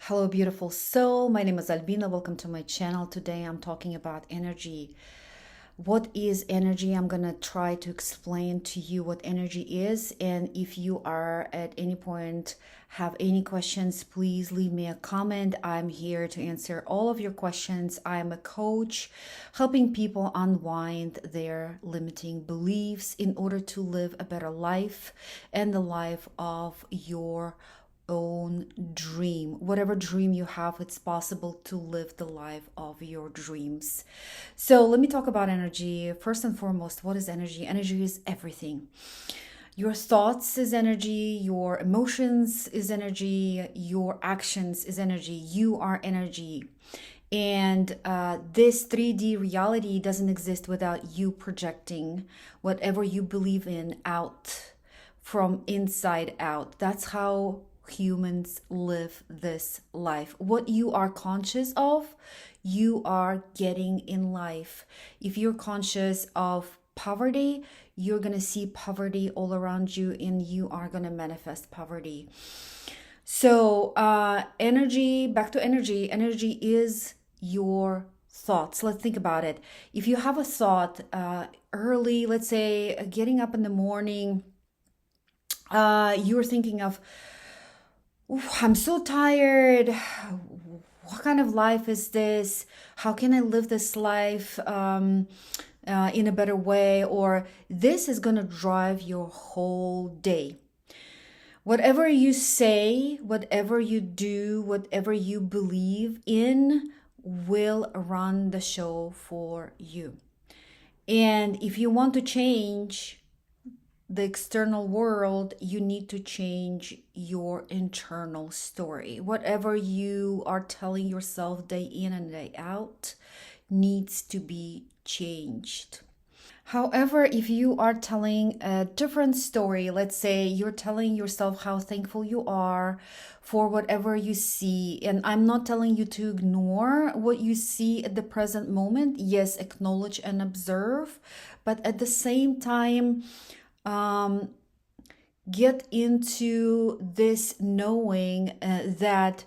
Hello, beautiful soul. My name is Albina. Welcome to my channel. Today I'm talking about energy. What is energy? I'm going to try to explain to you what energy is. And if you are at any point have any questions, please leave me a comment. I'm here to answer all of your questions. I'm a coach helping people unwind their limiting beliefs in order to live a better life and the life of your own dream. Whatever dream you have, it's possible to live the life of your dreams. So let me talk about energy. First and foremost, what is energy? Energy is everything. Your thoughts is energy, your emotions is energy, your actions is energy. You are energy. And this 3D reality doesn't exist without you projecting whatever you believe in out from inside out. That's how humans live this life. What you are conscious of, you are getting in life. If you're conscious of poverty, you're going to see poverty all around you and you are going to manifest poverty. So, energy, back to energy, energy is your thoughts. Let's think about it. If you have a thought early, let's say getting up in the morning, you're thinking of, I'm so tired. What kind of life is this? How can I live this life in a better way? Or this is going to drive your whole day. Whatever you say, whatever you do, whatever you believe in will run the show for you. And if you want to change the external world, you need to change your internal story. Whatever you are telling yourself day in and day out needs to be changed. However, if you are telling a different story, let's say you're telling yourself how thankful you are for whatever you see, and I'm not telling you to ignore what you see at the present moment. Yes, acknowledge and observe, but at the same time, get into this knowing that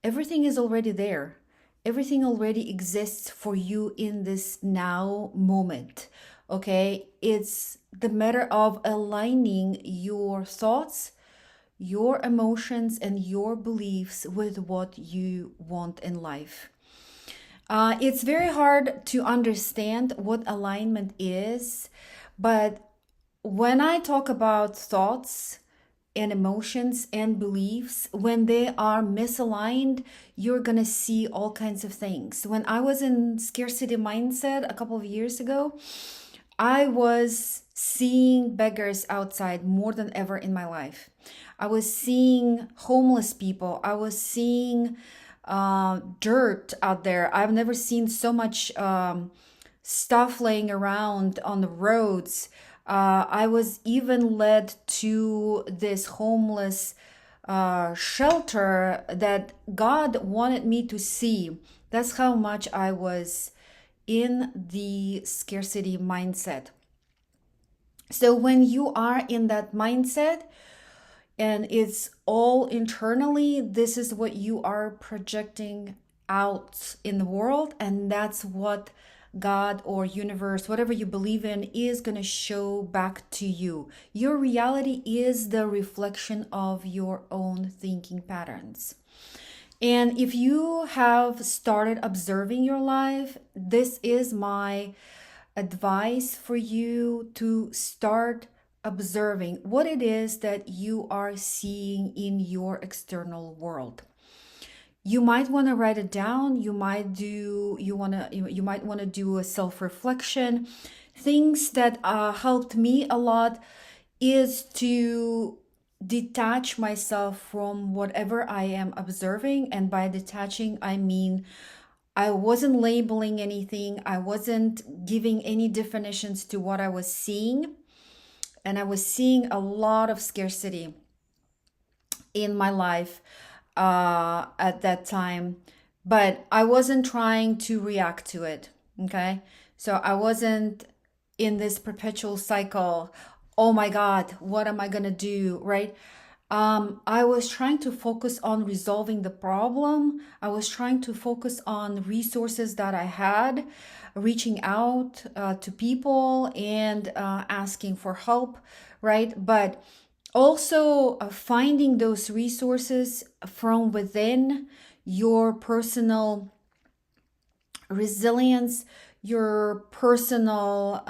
everything is already there. Everything already exists for you in this now moment. Okay, it's the matter of aligning your thoughts, your emotions, and your beliefs with what you want in life. It's very hard to understand what alignment is, but when I talk about thoughts and emotions and beliefs, when they are misaligned, you're gonna see all kinds of things. When I was in scarcity mindset a couple of years ago, I was seeing beggars outside more than ever in my life. I was seeing homeless people. I was seeing dirt out there. I've never seen so much stuff laying around on the roads. I was even led to this homeless shelter that God wanted me to see. That's how much I was in the scarcity mindset. So when you are in that mindset and it's all internally, this is what you are projecting out in the world, and that's what God or universe, whatever you believe in, is going to show back to you. Your reality is the reflection of your own thinking patterns. And if you have started observing your life, this is my advice for you to start observing what it is that you are seeing in your external world. You might want to write it down. You might want to do a self-reflection. Things that helped me a lot is to detach myself from whatever I am observing. And by detaching, I mean I wasn't labeling anything. I wasn't giving any definitions to what I was seeing. And I was seeing a lot of scarcity in my life at that time, but I wasn't trying to react to it. Okay. So I wasn't in this perpetual cycle. Oh my God, what am I going to do? Right. I was trying to focus on resolving the problem. I was trying to focus on resources that I had, reaching out to people and asking for help, right? But also finding those resources from within your personal resilience, your personal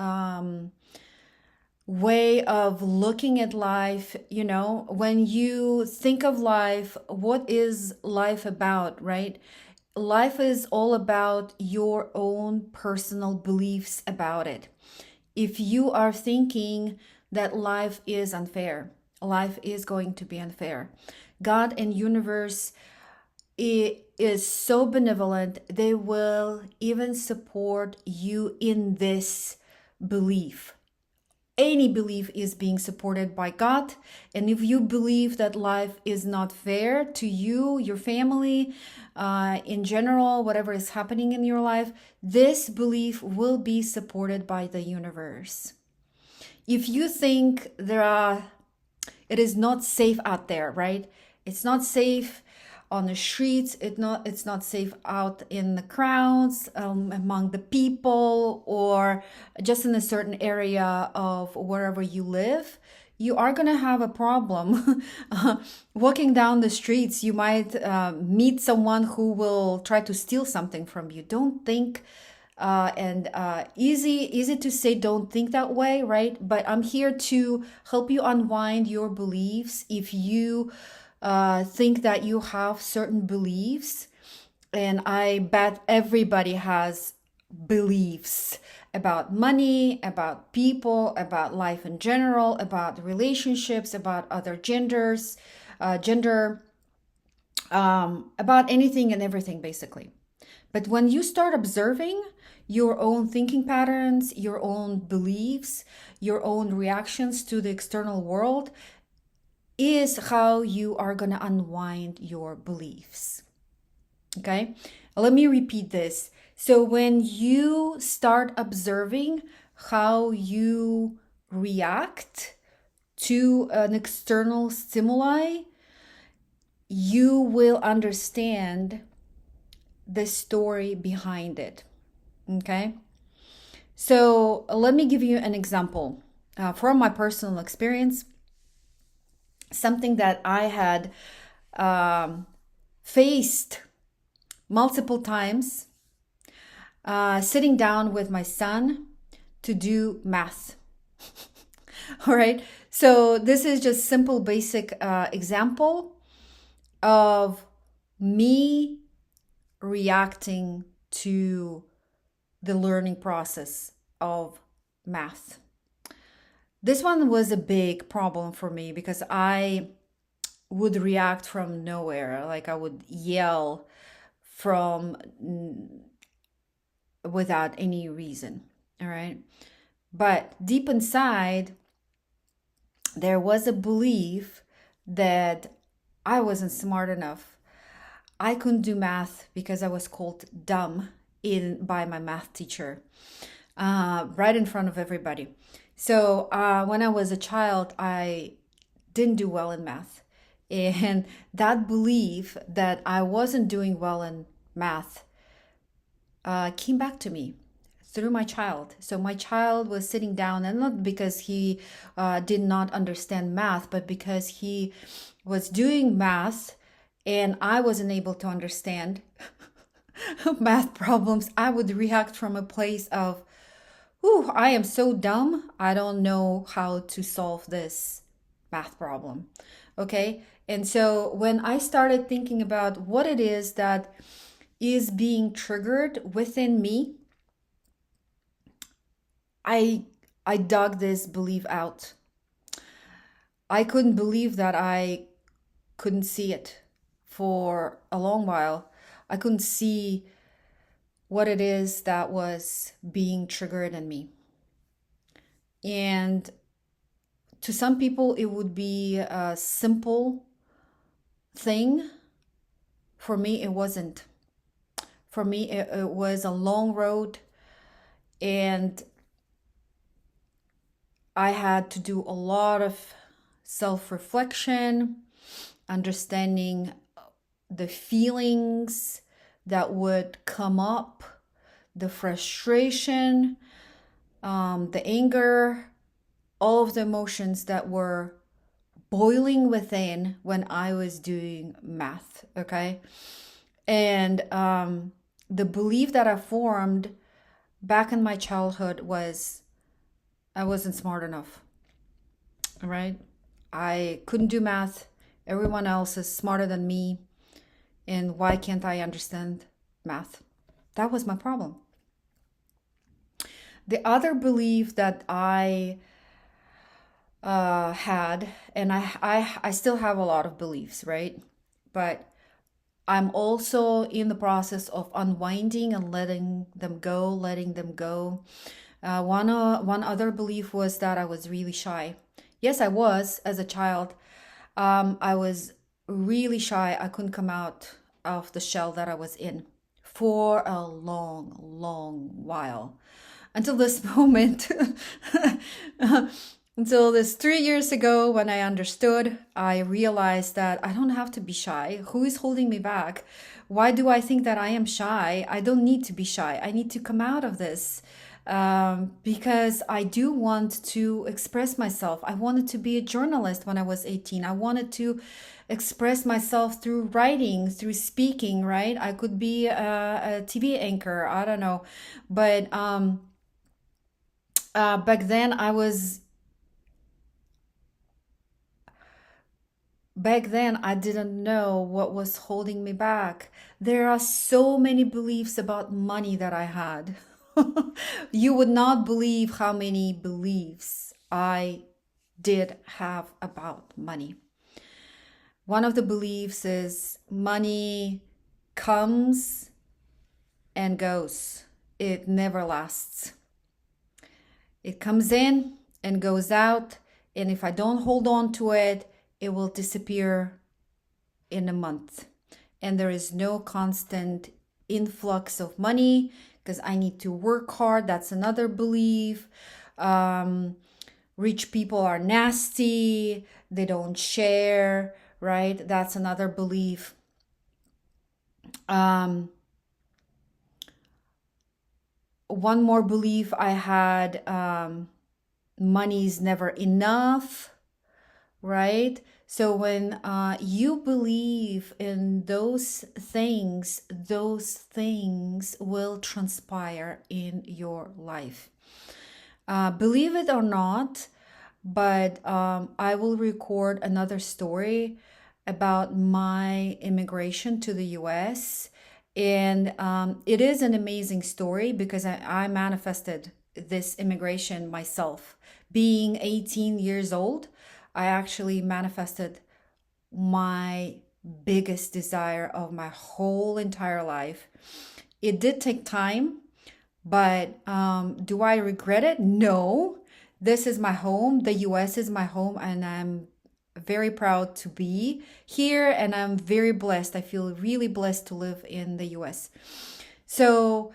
way of looking at life. You know, when you think of life, what is life about, right? Life is all about your own personal beliefs about it. If you are thinking that life is unfair, life is going to be unfair. God and universe is so benevolent, they will even support you in this belief. Any belief is being supported by God. And if you believe that life is not fair to you, your family, in general, whatever is happening in your life, this belief will be supported by the universe. If you think it is not safe out there, right? It's not safe on the streets. It's not safe out in the crowds, among the people, or just in a certain area of wherever you live. You are going to have a problem. Walking down the streets, you might meet someone who will try to steal something from you. Don't think and easy to say don't think that way, right? But I'm here to help you unwind your beliefs. If you think that you have certain beliefs, and I bet everybody has beliefs about money, about people, about life in general, about relationships, about other genders, gender, about anything and everything, basically. But when you start observing your own thinking patterns, your own beliefs, your own reactions to the external world, is how you are going to unwind your beliefs. Okay, let me repeat this. So when you start observing how you react to an external stimuli, you will understand the story behind it. Okay, so let me give you an example from my personal experience. Something that I had faced multiple times, sitting down with my son to do math. All right, so this is just simple basic example of me reacting to the learning process of math. This one was a big problem for me because I would react from nowhere. Like I would yell from without any reason. All right. But deep inside, there was a belief that I wasn't smart enough. I couldn't do math because I was called dumb by my math teacher, right in front of everybody. So when I was a child, I didn't do well in math. And that belief that I wasn't doing well in math came back to me through my child. So my child was sitting down, and not because he did not understand math, but because he was doing math and I wasn't able to understand math problems. I would react from a place of, "Ooh, I am so dumb. I don't know how to solve this math problem." Okay. And so when I started thinking about what it is that is being triggered within me, I dug this belief out. I couldn't believe that I couldn't see it for a long while. I couldn't see what it is that was being triggered in me. And to some people, it would be a simple thing. For me, it wasn't. For me, it was a long road, and I had to do a lot of self-reflection. understanding the feelings that would come up, the frustration, the anger, all of the emotions that were boiling within when I was doing math, okay? And the belief that I formed back in my childhood was I wasn't smart enough, all right? I couldn't do math. Everyone else is smarter than me. And why can't I understand math? That was my problem. The other belief that I had, and I still have a lot of beliefs, right? But I'm also in the process of unwinding and letting them go, letting them go. One other belief was that I was really shy. Yes, I was as a child. I was really shy. I couldn't come out of the shell that I was in for a long, long while until this moment. Until this 3 years ago, when I understood, I realized that I don't have to be shy. Who is holding me back? Why do I think that I am shy? I don't need to be shy. I need to come out of this because I do want to express myself. I wanted to be a journalist when I was 18. I wanted to express myself through writing, through speaking, right? I could be a TV anchor. I don't know. But back then I was Back then, I didn't know what was holding me back. There are so many beliefs about money that I had. You would not believe how many beliefs I did have about money. One of the beliefs is money comes and goes, it never lasts. It comes in and goes out, and if I don't hold on to it, it will disappear in a month. And there is no constant influx of money because I need to work hard. That's another belief. Rich people are nasty, they don't share, right? That's another belief. One more belief I had, money's never enough, right? So when you believe in those things will transpire in your life. Believe it or not, but I will record another story about my immigration to the US. And it is an amazing story because I manifested this immigration myself. Being 18 years old, I actually manifested my biggest desire of my whole entire life. It did take time, but do I regret it? No. This is my home. The US is my home, and I'm very proud to be here, and I'm very blessed. I feel really blessed to live in the US. So,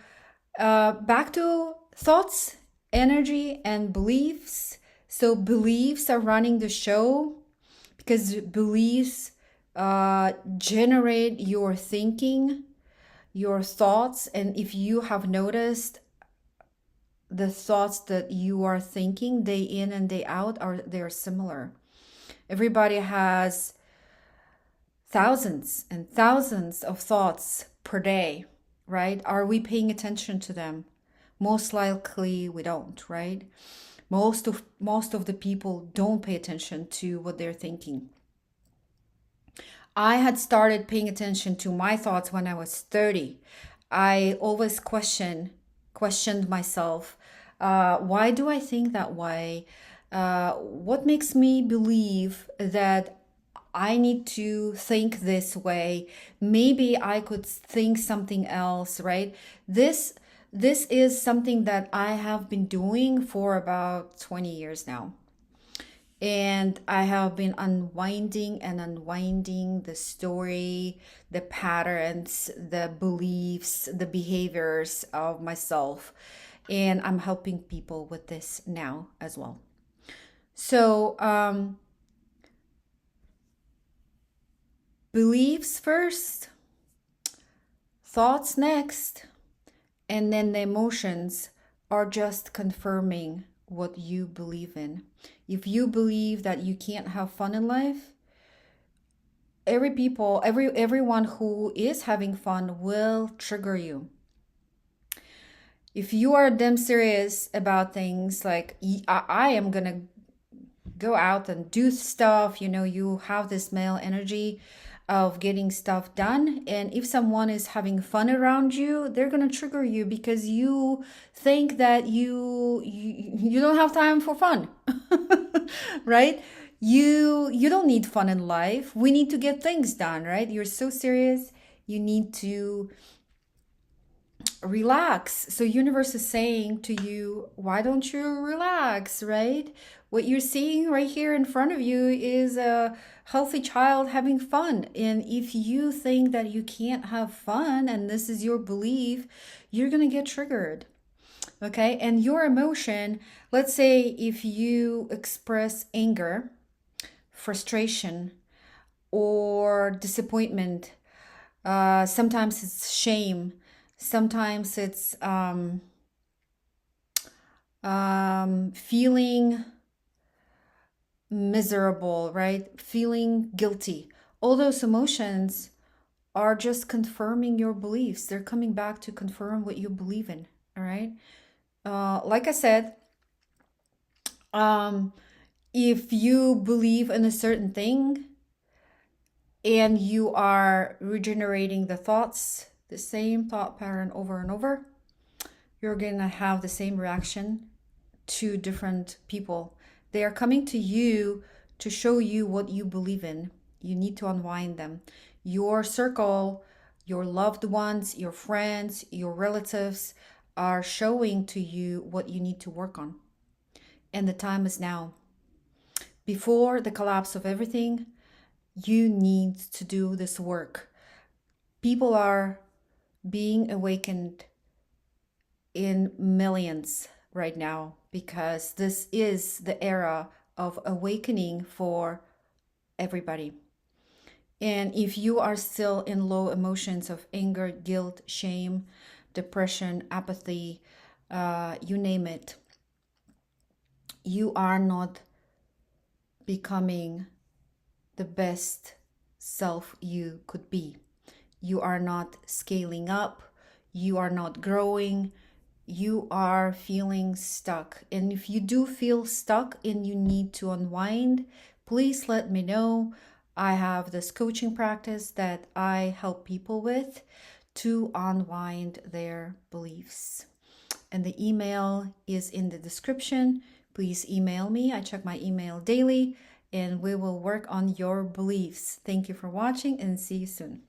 back to thoughts, energy, and beliefs. So, beliefs are running the show because beliefs generate your thinking, your thoughts. And if you have noticed, the thoughts that you are thinking day in and day out they're similar. Everybody has thousands and thousands of thoughts per day, right? Are we paying attention to them? Most likely we don't, right? Most of the people don't pay attention to what they're thinking. I had started paying attention to my thoughts when I was 30. I always questioned myself. Why do I think that way? What makes me believe that I need to think this way? Maybe I could think something else, right? This is something that I have been doing for about 20 years now. And I have been unwinding and unwinding the story, the patterns, the beliefs, the behaviors of myself. And I'm helping people with this now as well. So, Beliefs first, thoughts next, and then the emotions are just confirming what you believe in. If you believe that you can't have fun in life, everyone who is having fun will trigger you. If you are damn serious about things like I am gonna go out and do stuff, you have this male energy of getting stuff done, and if someone is having fun around you, they're gonna trigger you because you think that you don't have time for fun. Right? You don't need fun in life. We need to get things done, right? You're so serious, you need to relax. So universe is saying to you, why don't you relax, right? What you're seeing right here in front of you is a healthy child having fun. And if you think that you can't have fun and this is your belief, you're going to get triggered. Okay? And your emotion, let's say if you express anger, frustration, or disappointment, sometimes it's shame, sometimes it's feeling miserable, right? Feeling guilty. All those emotions are just confirming your beliefs. They're coming back to confirm what you believe in, all right? Like I said, if you believe in a certain thing and you are regenerating the thoughts, the same thought pattern over and over, you're going to have the same reaction to different people. They are coming to you to show you what you believe in. You need to unwind them. Your circle, your loved ones, your friends, your relatives are showing to you what you need to work on. And the time is now. Before the collapse of everything, you need to do this work. People are being awakened in millions right now because this is the era of awakening for everybody. And if you are still in low emotions of anger, guilt, shame, depression, apathy, you name it, you are not becoming the best self you could be. You are not scaling up. You are not growing. You are feeling stuck. And if you do feel stuck and you need to unwind, please let me know. I have this coaching practice that I help people with to unwind their beliefs. And the email is in the description. Please email me. I check my email daily and we will work on your beliefs. Thank you for watching and see you soon.